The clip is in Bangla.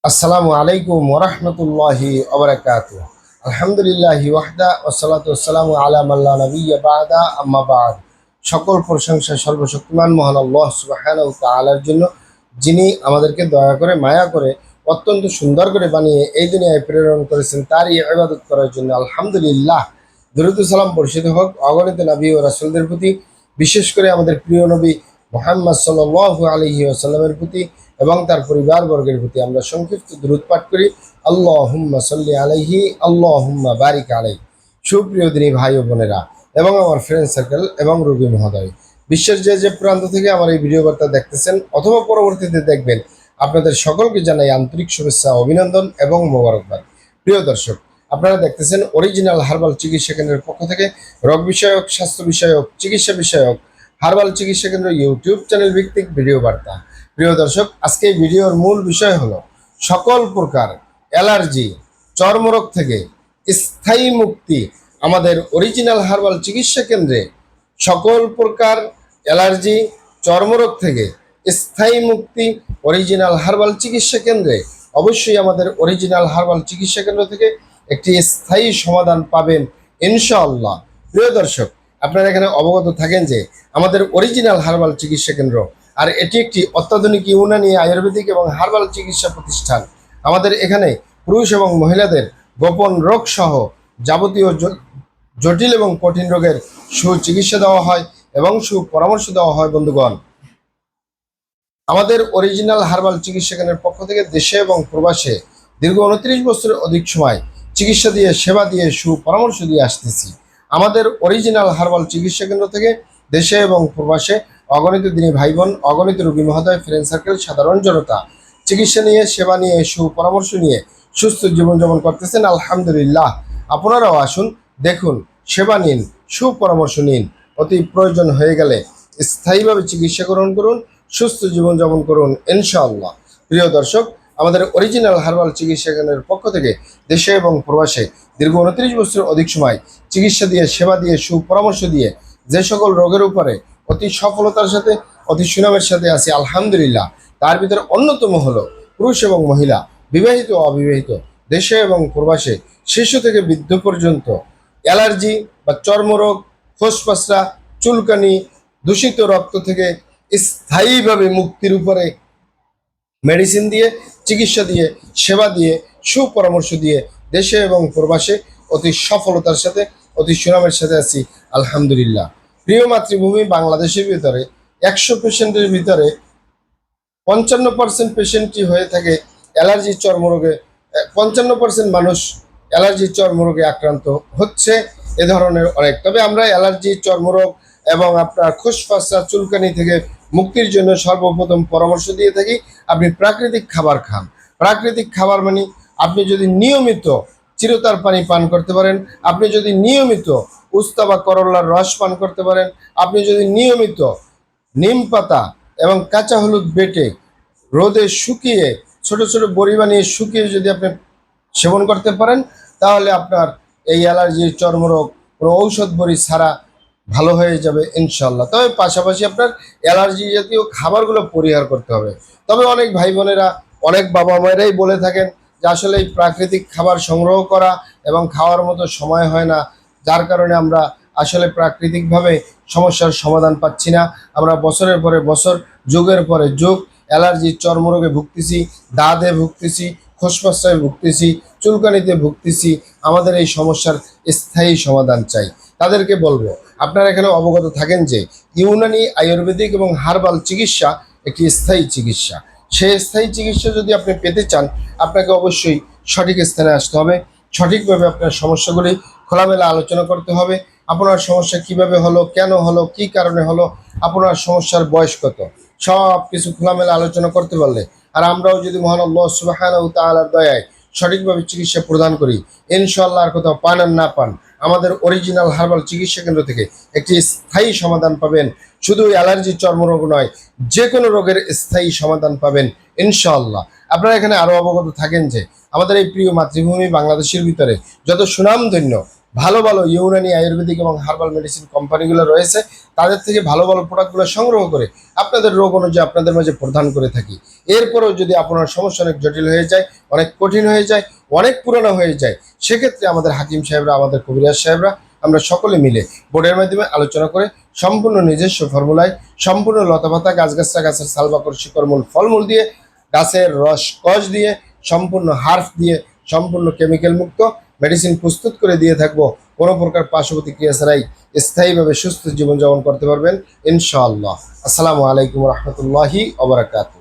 আসসালামু আলাইকুম ওরহমতুল্লাহি ওবরাকাতুহ। আলহামদুলিল্লাহি ওয়াহদা ওয়াসসালাতু ওয়াসসালামু আলা মাল্লা নাবিয়্যা বা'দা আম্মা বা'দ। সকল প্রশংসা সর্বশক্তিমান মহান আল্লাহ সুবহানাহু ওয়া তাআলার জন্য, যিনি আমাদেরকে দয়া করে মায়া করে অত্যন্ত সুন্দর করে বানিয়ে এই দুনিয়ায় প্রেরণ করেছেন তারই ইবাদত করার জন্য। আলহামদুলিল্লাহ। দরুদ ও সালাম বর্ষিত হোক অগণিত নবী ও রাসূলদের প্রতি, বিশেষ করে আমাদের প্রিয় নবী মুহাম্মদ সাল্লাল্লাহু আলাইহি ওয়াসাল্লামের প্রতি এবং তার পরিবারবর্গের প্রতি। আমরা সংক্ষিপ্ত দুরূদ পাঠ করি। আল্লাহুম্মা সাল্লি আলাইহি, আল্লাহুম্মা বারিক আলাইহি। সুপ্রিয় দিনী ভাই ও বোনেরা এবং আমার ফ্রেন্ড সার্কেল এবং রোগী মহোদয়, বিশ্বের যে যে প্রান্ত থেকে আমার এই ভিডিও বার্তা দেখতেছেন অথবা পরবর্তীতে দেখবেন, আপনাদের সকলকে জানাই আন্তরিক শুভেচ্ছা, অভিনন্দন এবং মোবারকবাদ। প্রিয় দর্শক, আপনারা দেখতেছেন অরিজিনাল হার্বাল চিকিৎসা কেন্দ্রের পক্ষ থেকে রোগ বিষয়ক, স্বাস্থ্য বিষয়ক, চিকিৎসা বিষয়ক হার্বাল চিকিৎসা কেন্দ্র ইউটিউব চ্যানেল ভিত্তিক ভিডিও বার্তা। প্রিয় দর্শক, আজকে এই ভিডিওর মূল বিষয় হলো সকল প্রকার অ্যালার্জি, চর্মরোগ থেকে স্থায়ী মুক্তি আমাদের অরিজিনাল হার্বাল চিকিৎসা কেন্দ্রে। সকল প্রকার অ্যালার্জি, চর্মরোগ থেকে স্থায়ী মুক্তি অরিজিনাল হার্বাল চিকিৎসা কেন্দ্রে। অবশ্যই আমাদের অরিজিনাল হার্বাল চিকিৎসা কেন্দ্র থেকে একটি স্থায়ী সমাধান পাবেন ইনশাআল্লাহ। প্রিয় দর্শক, আপনারা এখানে অবগত থাকেন যে আমাদের অরিজিনাল হার্বাল চিকিৎসা কেন্দ্র, আর এটি একটি অত্যাধুনিক ইউনানি, আয়ুর্বেদিক এবং হার্বাল চিকিৎসা প্রতিষ্ঠান। আমাদের এখানে পুরুষ এবং মহিলাদের গোপন রোগ সহ যাবতীয় জটিল এবং কঠিন রোগের সুচিকিৎসা দেওয়া হয় এবং সুপরামর্শ দেওয়া হয়। বন্ধুগণ, আমাদের অরিজিনাল হার্বাল চিকিৎসা কেন্দ্রের পক্ষ থেকে দেশে এবং প্রবাসে দীর্ঘ 29 বছরের অধিক সময় চিকিৎসা দিয়ে, সেবা দিয়ে, সুপরামর্শ দিয়ে আসতেছি। আমাদের অরিজিনাল হার্বাল চিকিৎসা কেন্দ্র থেকে দেশে এবং প্রবাসে অগণিত দিনী ভাই বোন, অগণিত রোগী মহোদয়, ফ্রেন্ড সার্কেল, সাধারণ জনতা চিকিৎসা নিয়ে, সেবা নিয়ে, সুপরামর্শ নিয়ে সুস্থ জীবনযাপন করতেছেন। আলহামদুলিল্লাহ। আপনারাও আসুন, দেখুন, সেবা নিন, সুপরামর্শ নিন। অতি প্রয়োজন হয়ে গেলে স্থায়ীভাবে চিকিৎসা গ্রহণ করুন, সুস্থ জীবনযাপন করুন ইনশাআল্লাহ। প্রিয় দর্শক, আমাদের অরিজিনাল হার্বাল চিকিৎসা কেন্দ্রের পক্ষ থেকে দেশে এবং প্রবাসে দীর্ঘ 29 বছর অধিক সময় চিকিৎসা দিয়ে, সেবা দিয়ে, সুপরামর্শ দিয়ে যে সকল রোগের উপরে অতি সফলতার সাথে, অতি সুনামের সাথে আছি আলহামদুলিল্লাহ। তার ভিতরে অন্যতম হলো পুরুষ এবং মহিলা, বিবাহিত ও অবিবাহিত, দেশে এবং প্রবাসে, শিশু থেকে বৃদ্ধ পর্যন্ত অ্যালার্জি বা চর্মরোগ, খোসপাসরা, চুলকানি, দূষিত রক্ত থেকে স্থায়ীভাবে মুক্তির উপরে মেডিসিন দিয়ে, চিকিৎসা দিয়ে, সেবা দিয়ে, সুপরামর্শ দিয়ে দেশে এবং প্রবাসে অতি সফলতার সাথে, অতি সুনামের সাথে আছি আলহামদুলিল্লাহ। প্রিয় মাতৃভূমি বাংলাদেশের ভিতরে 100 পেশেন্টের ভিতরে 55% পেশেন্টই হয়ে থাকে অ্যালার্জি, চর্মরোগে। 55% মানুষ অ্যালার্জি, চর্মরোগে আক্রান্ত হচ্ছে। এ ধরনের অনেক, তবে আমরা অ্যালার্জি, চর্মরোগ এবং আপনার খোসপাসা, চুলকানি থেকে মুক্তির জন্য সর্বপ্রথম পরামর্শ দিয়ে থাকি আপনি প্রাকৃতিক খাবার খান। প্রাকৃতিক খাবার মানে আপনি যদি নিয়মিত চিরতার পানি পান করতে পারেন, আপনি যদি নিয়মিত উস্তা বা করল্লার রস পান করতে পারেন, আপনি যদি নিয়মিত নিম পাতা এবং কাঁচা হলুদ বেটে রোদে শুকিয়ে ছোট ছোট বড়ি বানিয়ে শুকিয়ে যদি আপনি সেবন করতে পারেন, তাহলে আপনার এই অ্যালার্জি, চর্মরোগ কোনো ঔষধ বড়ি ছাড়া ভালো হয়ে যাবে ইনশাল্লাহ। তবে পাশাপাশি আপনার অ্যালার্জি জাতীয় খাবারগুলো পরিহার করতে হবে। তবে অনেক ভাই বোনেরা, অনেক বাবা মায়েরাই বলে থাকেন যে আসলে এই প্রাকৃতিক খাবার সংগ্রহ করা এবং খাওয়ার মতো সময় হয় না, যার কারণে আমরা আসলে প্রাকৃতিকভাবে সমস্যার সমাধান পাচ্ছি না। আমরা বছরের পরে বছর, যুগের পরে যুগ অ্যালার্জি, চর্মরোগে ভুগতেছি, দাঁতে ভুগতেছি, খোসপাসায় ভুগতেছি, চুলকানিতে ভুগতেছি। আমাদের এই সমস্যার স্থায়ী সমাধান চাই। তাদেরকে বলবো, আপনারা এখানে অবগত থাকেন যে ইউনানি, আয়ুর্বেদিক এবং হার্বাল চিকিৎসা একটি স্থায়ী চিকিৎসা। সেই স্থায়ী চিকিৎসা যদি আপনি পেতে চান, আপনাকে অবশ্যই সঠিক স্থানে আসতে হবে। সঠিকভাবে আপনার সমস্যাগুলি খোলামেলা আলোচনা করতে হবে। আপনার সমস্যা কিভাবে হলো, কেন হলো, কি কারণে হলো, আপনার সমস্যার বয়স কত, সব কিছু খোলামেলা আলোচনা করতে পারলে, আর আমরাও যদি মহান আল্লাহ সুবহানাহু ওয়া তাআলার দয়ায় সঠিকভাবে চিকিৎসা প্রদান করি, ইনশাআল্লাহ আর কোথাও পান আর না পান, আমাদের অরিজিনাল হার্বাল চিকিৎসা কেন্দ্র থেকে একটি স্থায়ী সমাধান পাবেন। শুধু অ্যালার্জি, চর্মরোগ নয়, যে কোনো রোগের স্থায়ী সমাধান পাবেন ইনশাআল্লাহ। আপনারা এখানে আরও অবগত থাকেন যে আমাদের এই প্রিয় মাতৃভূমি বাংলাদেশের ভিতরে যত সুনামধন্য ভালো ভালো ইউনানি আয়ুর্বেদিক এবং হার্বাল মেডিসিন কোম্পানিগুলো রয়েছে, তাদের থেকে ভালো ভালো প্রোডাক্টগুলো সংগ্রহ করে আপনাদের রোগ অনুযায়ী আপনাদের মাঝে প্রদান করে থাকি। এরপরেও যদি আপনার সমস্যা অনেক জটিল হয়ে যায়, অনেক কঠিন হয়ে যায়, অনেক পুরনো হয়ে যায়, সেক্ষেত্রে আমাদের হাকিম সাহেবরা, আমাদের কবিরাজ সাহেবরা, আমরা সকলে মিলে বোর্ডের মাধ্যমে আলোচনা করে সম্পূর্ণ নিজস্ব ফর্মুলায়, সম্পূর্ণ লতাপাতা, গাছগাছরা, গাছের সালবাকর, শিকড়মূল, ফলমূল দিয়ে, গাছের রস কষ দিয়ে, সম্পূর্ণ হার্ফ দিয়ে, সম্পূর্ণ কেমিক্যাল মুক্ত মেডিসিন প্রস্তুত করে দিয়ে থাকবো। কোনো প্রকার পার্শ্ব প্রতিক্রিয়া ছাড়াই স্থায়ীভাবে সুস্থ জীবনযাপন করতে পারবেন ইনশাআল্লাহ। আসসালামু আলাইকুম রহমতুল্লাহি ওয়া বারাকাতুহু।